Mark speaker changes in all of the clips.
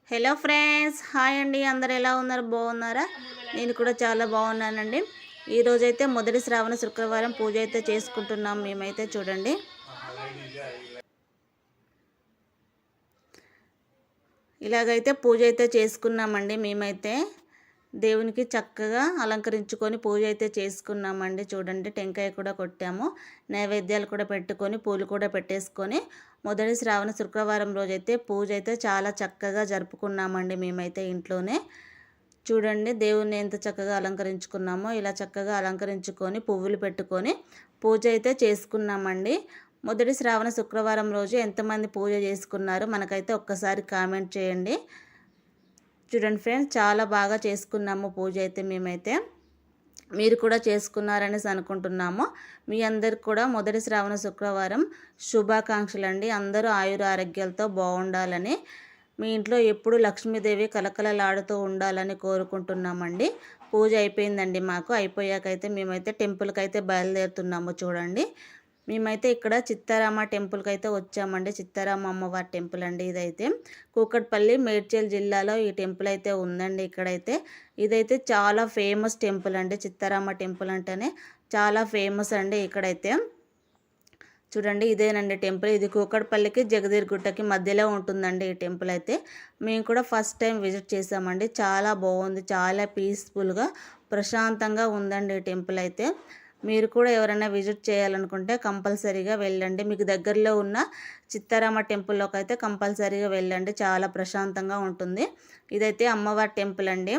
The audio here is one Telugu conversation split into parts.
Speaker 1: హలో ఫ్రెండ్స్, హాయ్ అండి. అందరు ఎలా ఉన్నారు? బాగున్నారా? నేను కూడా చాలా బాగున్నానండి. ఈరోజైతే మొదటి శ్రావణ శుక్రవారం పూజ అయితే చేసుకుంటున్నాం మేమైతే. చూడండి, ఇలాగైతే పూజ అయితే చేసుకున్నామండి మేమైతే. దేవునికి చక్కగా అలంకరించుకొని పూజ అయితే చేసుకున్నామండి. చూడండి, టెంకాయ కూడా కొట్టాము, నైవేద్యాలు కూడా పెట్టుకొని పూలు కూడా పెట్టేసుకొని మొదటి శ్రావణ శుక్రవారం రోజైతే పూజ అయితే చాలా చక్కగా జరుపుకున్నామండి మేమైతే ఇంట్లోనే. చూడండి, దేవుణ్ణి ఎంత చక్కగా అలంకరించుకున్నామో. ఇలా చక్కగా అలంకరించుకొని పువ్వులు పెట్టుకొని పూజ అయితే చేసుకున్నామండి. మొదటి శ్రావణ శుక్రవారం రోజు ఎంతమంది పూజ చేసుకున్నారు మనకైతే ఒక్కసారి కామెంట్ చేయండి. చూడండి ఫ్రెండ్స్, చాలా బాగా చేసుకున్నాము పూజ అయితే మేమైతే. మీరు కూడా చేసుకున్నారనేసి అనుకుంటున్నాము. మీ అందరికి కూడా మొదటి శ్రావణ శుక్రవారం శుభాకాంక్షలు అండి. అందరూ ఆయుర ఆరోగ్యాలతో బాగుండాలని, మీ ఇంట్లో ఎప్పుడు లక్ష్మీదేవి కలకలలాడుతూ ఉండాలని కోరుకుంటున్నామండి. పూజ అయిపోయిందండి మాకు. అయిపోయాకైతే మేమైతే టెంపుల్కి అయితే బయలుదేరుతున్నాము. చూడండి, మేమైతే ఇక్కడ చిత్తారామ టెంపుల్కి అయితే వచ్చామండి. చిత్తారామ అమ్మవారి టెంపుల్ అండి ఇదైతే. కూకట్పల్లి, మేడ్చల్ జిల్లాలో ఈ టెంపుల్ అయితే ఉందండి. ఇక్కడైతే ఇదైతే చాలా ఫేమస్ టెంపుల్ అండి. చిత్తారామ టెంపుల్ అంటేనే చాలా ఫేమస్ అండి ఇక్కడైతే. చూడండి, ఇదేనండి టెంపుల్. ఇది కూకట్పల్లికి జగదీర్గుట్టకి మధ్యలో ఉంటుందండి ఈ టెంపుల్ అయితే. మేము కూడా ఫస్ట్ టైం విజిట్ చేసామండి. చాలా బాగుంది, చాలా పీస్ఫుల్గా ప్రశాంతంగా ఉందండి ఈ టెంపుల్ అయితే. మీరు కూడా ఎవరైనా విజిట్ చేయాలనుకుంటే కంపల్సరీగా వెళ్ళండి. మీకు దగ్గరలో ఉన్న చిత్తారామ టెంపుల్లోకి అయితే కంపల్సరీగా వెళ్ళండి. చాలా ప్రశాంతంగా ఉంటుంది. ఇదైతే అమ్మవారి టెంపుల్ అండి.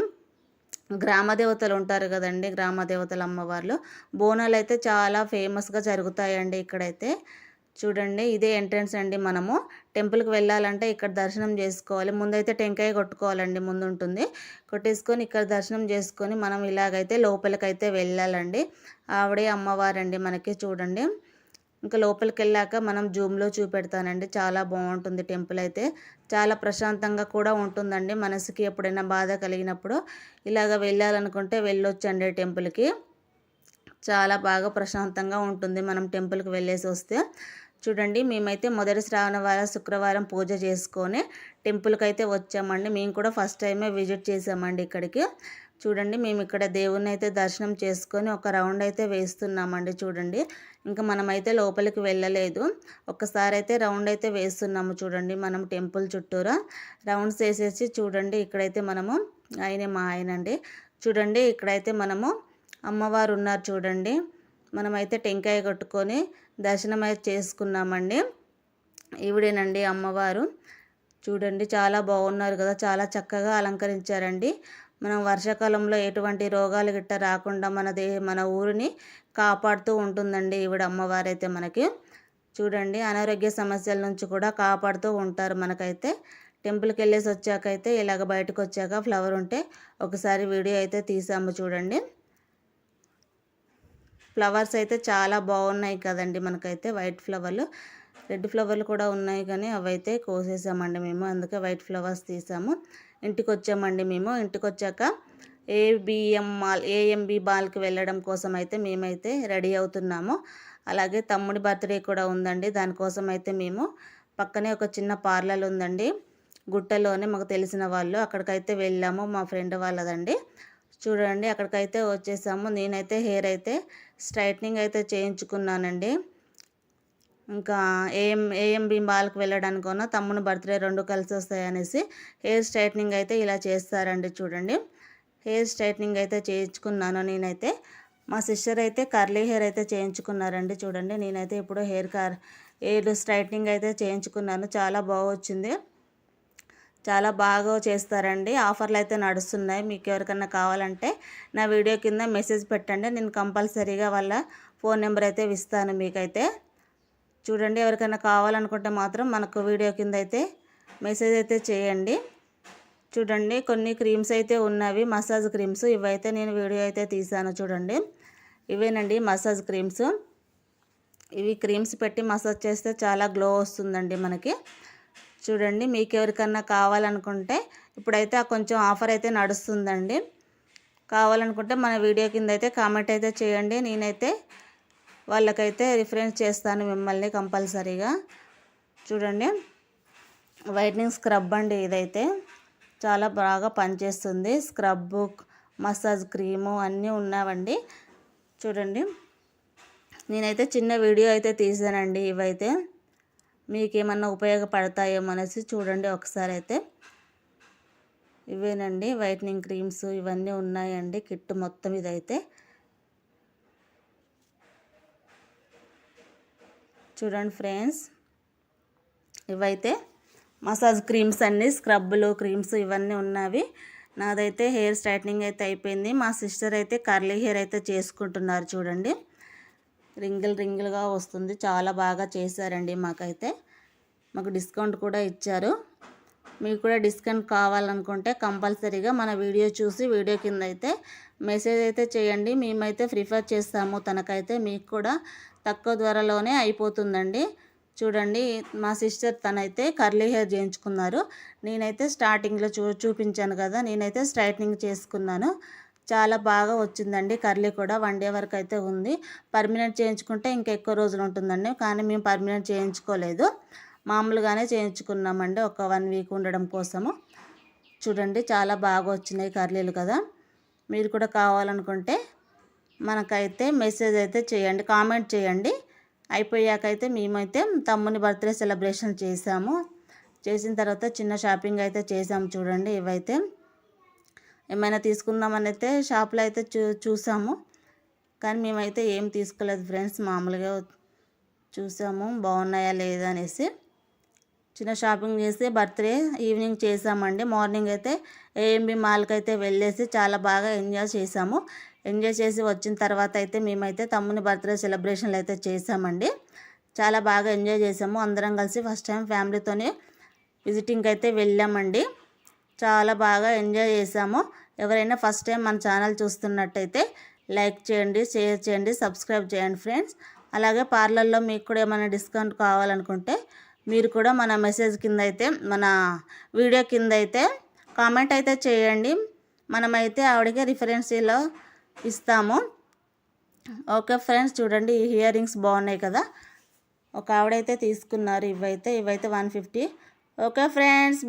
Speaker 1: గ్రామదేవతలు ఉంటారు కదండి, గ్రామదేవతల అమ్మవార్లు బోనాలు అయితే చాలా ఫేమస్గా జరుగుతాయండి ఇక్కడైతే. చూడండి, ఇదే ఎంట్రన్స్ అండి. మనము టెంపుల్కి వెళ్ళాలంటే ఇక్కడ దర్శనం చేసుకోవాలి. ముందైతే టెంకాయ కొట్టుకోవాలండి, ముందు ఉంటుంది. కొట్టేసుకొని ఇక్కడ దర్శనం చేసుకొని మనం ఇలాగైతే లోపలికైతే వెళ్ళాలండి. ఆవిడే అమ్మవారండి మనకి. చూడండి, ఇంకా లోపలికి వెళ్ళాక మనం జూమ్లో చూపెడతానండి. చాలా బాగుంటుంది టెంపుల్ అయితే. చాలా ప్రశాంతంగా కూడా ఉంటుందండి. మనసుకి ఎప్పుడైనా బాధ కలిగినప్పుడు ఇలాగ వెళ్ళాలనుకుంటే వెళ్ళొచ్చండి టెంపుల్కి. చాలా బాగా ప్రశాంతంగా ఉంటుంది మనం టెంపుల్కి వెళ్ళేసి వస్తే. చూడండి, మేమైతే మొదటి శ్రావణ శుక్రవారం పూజ చేసుకొని టెంపుల్కి అయితే వచ్చామండి. మేము కూడా ఫస్ట్ టైమే విజిట్ చేసామండి ఇక్కడికి. చూడండి, మేము ఇక్కడ దేవుణ్ణి అయితే దర్శనం చేసుకొని ఒక రౌండ్ అయితే వేస్తున్నామండి. చూడండి, ఇంకా మనమైతే లోపలికి వెళ్ళలేదు. ఒక్కసారి అయితే రౌండ్ అయితే వేస్తున్నాము. చూడండి, మనం టెంపుల్ చుట్టూరా రౌండ్స్ వేసేసి చూడండి, ఇక్కడైతే మనము ఆయనే మా ఆయనండి. చూడండి, ఇక్కడైతే మనము అమ్మవారు ఉన్నారు. చూడండి, మనమైతే టెంకాయ కొట్టుకొని దర్శనం అయితే చేసుకున్నామండి. ఈవిడేనండి అమ్మవారు. చూడండి, చాలా బాగున్నారు కదా, చాలా చక్కగా అలంకరించారండి. మనం వర్షాకాలంలో ఎటువంటి రోగాలు గిట్ట రాకుండా మన ఊరిని కాపాడుతూ ఉంటుందండి ఈవిడ అమ్మవారైతే మనకి. చూడండి, అనారోగ్య సమస్యల నుంచి కూడా కాపాడుతూ ఉంటారు మనకైతే. టెంపుల్కి వెళ్ళేసి వచ్చాకైతే ఇలాగ బయటకు వచ్చాక ఫ్లవర్ ఉంటే ఒకసారి వీడియో అయితే తీసాము. చూడండి, ఫ్లవర్స్ అయితే చాలా బాగున్నాయి కదండి మనకైతే. వైట్ ఫ్లవర్లు, రెడ్ ఫ్లవర్లు కూడా ఉన్నాయి, కానీ అవైతే కోసేసామండి మేము. అందుకే వైట్ ఫ్లవర్స్ తీసాము. ఇంటికి వచ్చామండి మేము. ఇంటికి వచ్చాక ఏఎంబి మాల్కి వెళ్ళడం కోసం అయితే మేమైతే రెడీ అవుతున్నాము. అలాగే తమ్ముడి బర్త్డే కూడా ఉందండి. దానికోసం అయితే మేము పక్కనే ఒక చిన్న పార్లర్ ఉందండి గుట్టలోనే, మాకు తెలిసిన వాళ్ళు. అక్కడికైతే వెళ్ళాము, మా ఫ్రెండ్ వాళ్ళదండి. చూడండి, అక్కడికైతే వచ్చేసాము. నేనైతే హెయిర్ అయితే స్ట్రైట్నింగ్ అయితే చేయించుకున్నానండి. ఇంకా ఏఎంబి మాల్కి వెళ్ళడానికన్నా తమ్ముని బర్త్డే రెండు కలిసి వస్తాయనేసి హెయిర్ స్ట్రైట్నింగ్ అయితే ఇలా చేస్తారండి. చూడండి, హెయిర్ స్ట్రైట్నింగ్ అయితే చేయించుకున్నాను నేనైతే. మా సిస్టర్ అయితే కర్లీ హెయిర్ అయితే చేయించుకున్నారండి. చూడండి, నేనైతే ఇప్పుడు హెయిర్ స్ట్రైట్నింగ్ అయితే చేయించుకున్నాను. చాలా బాగా వచ్చింది, చాలా బాగా చేస్తారండి. ఆఫర్లు అయితే నడుస్తున్నాయి. మీకు ఎవరికన్నా కావాలంటే నా వీడియో కింద మెసేజ్ పెట్టండి, నేను కంపల్సరీగా వాళ్ళ ఫోన్ నెంబర్ అయితే ఇస్తాను మీకైతే. చూడండి, ఎవరికైనా కావాలనుకుంటే మాత్రం మనకు వీడియో కింద అయితే మెసేజ్ అయితే చేయండి. చూడండి, కొన్ని క్రీమ్స్ అయితే ఉన్నవి, మసాజ్ క్రీమ్స్. ఇవైతే నేను వీడియో అయితే తీసాను. చూడండి, ఇవేనండి మసాజ్ క్రీమ్స్. ఇవి క్రీమ్స్ పెట్టి మసాజ్ చేస్తే చాలా గ్లో వస్తుందండి మనకి. చూడండి, మీకు ఎవరికన్నా కావాలనుకుంటే ఇప్పుడైతే కొంచెం ఆఫర్ అయితే నడుస్తుందండి. కావాలనుకుంటే మన వీడియో కింద అయితే కామెంట్ అయితే చేయండి. నేనైతే వాళ్ళకైతే రిఫరెన్స్ చేస్తాను మిమ్మల్ని కంపల్సరీగా. చూడండి, వైట్నింగ్ స్క్రబ్ అండి ఇదైతే. చాలా బాగా పనిచేస్తుంది. స్క్రబ్బు, మసాజ్ క్రీము అన్నీ ఉన్నావండి. చూడండి, నేనైతే చిన్న వీడియో అయితే తీసానండి. ఇవైతే మీకేమన్నా ఉపయోగపడతాయేమో అనేసి చూడండి ఒకసారి అయితే. ఇవేనండి వైట్నింగ్ క్రీమ్స్ ఇవన్నీ ఉన్నాయండి కిట్ మొత్తం. ఇదైతే చూడండి ఫ్రెండ్స్, ఇవైతే మసాజ్ క్రీమ్స్ అన్నీ, స్క్రబ్బులు, క్రీమ్స్ ఇవన్నీ ఉన్నవి. నాదైతే హెయిర్ స్ట్రైట్నింగ్ అయితే అయిపోయింది. మా సిస్టర్ అయితే కర్లీ హెయిర్ అయితే చేసుకుంటున్నారు. చూడండి, రింగులుగా వస్తుంది. చాలా బాగా చేశారండి. మాకు డిస్కౌంట్ కూడా ఇచ్చారు. మీకు కూడా డిస్కౌంట్ కావాలనుకుంటే కంపల్సరీగా మన వీడియో చూసి వీడియో కింద అయితే మెసేజ్ అయితే చేయండి. మేమైతే ప్రిఫర్ చేస్తాము తనకైతే. మీకు కూడా తక్కువ ధరలోనే అయిపోతుందండి. చూడండి, మా సిస్టర్ తనైతే కర్లీ హెయిర్ చేయించుకున్నారు. నేనైతే స్టార్టింగ్లో చూపించాను కదా, నేనైతే స్ట్రైట్నింగ్ చేసుకున్నాను. చాలా బాగా వచ్చిందండి. కర్లీ కూడా 1 డే వరకు అయితే ఉంది. పర్మనెంట్ చేయించుకుంటే ఇంకా ఎక్కువ రోజులు ఉంటుందండి. కానీ మేము పర్మనెంట్ చేయించుకోలేదు, మామూలుగానే చేయించుకున్నామండి, ఒక 1 వీక్ ఉండడం కోసము. చూడండి, చాలా బాగా వచ్చినాయి కర్లీలు కదా. మీరు కూడా కావాలనుకుంటే మనకైతే మెసేజ్ అయితే చేయండి, కామెంట్ చేయండి. అయిపోయాకైతే మేమైతే తమ్ముని బర్త్డే సెలబ్రేషన్ చేసాము. చేసిన తర్వాత చిన్న షాపింగ్ అయితే చేసాము. చూడండి, ఇవైతే ఏమైనా తీసుకుందామని అయితే షాప్లో అయితే చూసాము. కానీ మేమైతే ఏం తీసుకోలేదు ఫ్రెండ్స్, మామూలుగా చూసాము బాగున్నాయా లేదా అనేసి. చిన్న షాపింగ్ చేసి బర్త్డే ఈవినింగ్ చేసామండి. మార్నింగ్ అయితే ఏఎంబి మాల్కి అయితే వెళ్ళేసి చాలా బాగా ఎంజాయ్ చేసాము. ఎంజాయ్ చేసి వచ్చిన తర్వాత అయితే మేమైతే తమ్ముని బర్త్డే సెలబ్రేషన్లు అయితే చేసామండి. చాలా బాగా ఎంజాయ్ చేసాము. అందరం కలిసి ఫస్ట్ టైం ఫ్యామిలీతోనే విజిటింగ్కి అయితే వెళ్ళామండి. చాలా బాగా ఎంజాయ్ చేసాము. ఎవరైనా ఫస్ట్ టైం మన ఛానల్ చూస్తున్నట్టయితే లైక్ చేయండి, షేర్ చేయండి, సబ్స్క్రైబ్ చేయండి ఫ్రెండ్స్. అలాగే పార్లర్లో మీకు కూడా ఏమైనా డిస్కౌంట్ కావాలనుకుంటే మీరు కూడా మన మెసేజ్ కింద అయితే, మన వీడియో కింద అయితే కామెంట్ అయితే చేయండి. మనమైతే ఆవిడకి రిఫరెన్స్లో ఇస్తాము. ఓకే ఫ్రెండ్స్, చూడండి ఈ ఇయర్ రింగ్స్ బాగున్నాయి కదా. ఒక ఆవిడైతే తీసుకున్నారు. ఇవైతే 150. Okay friends.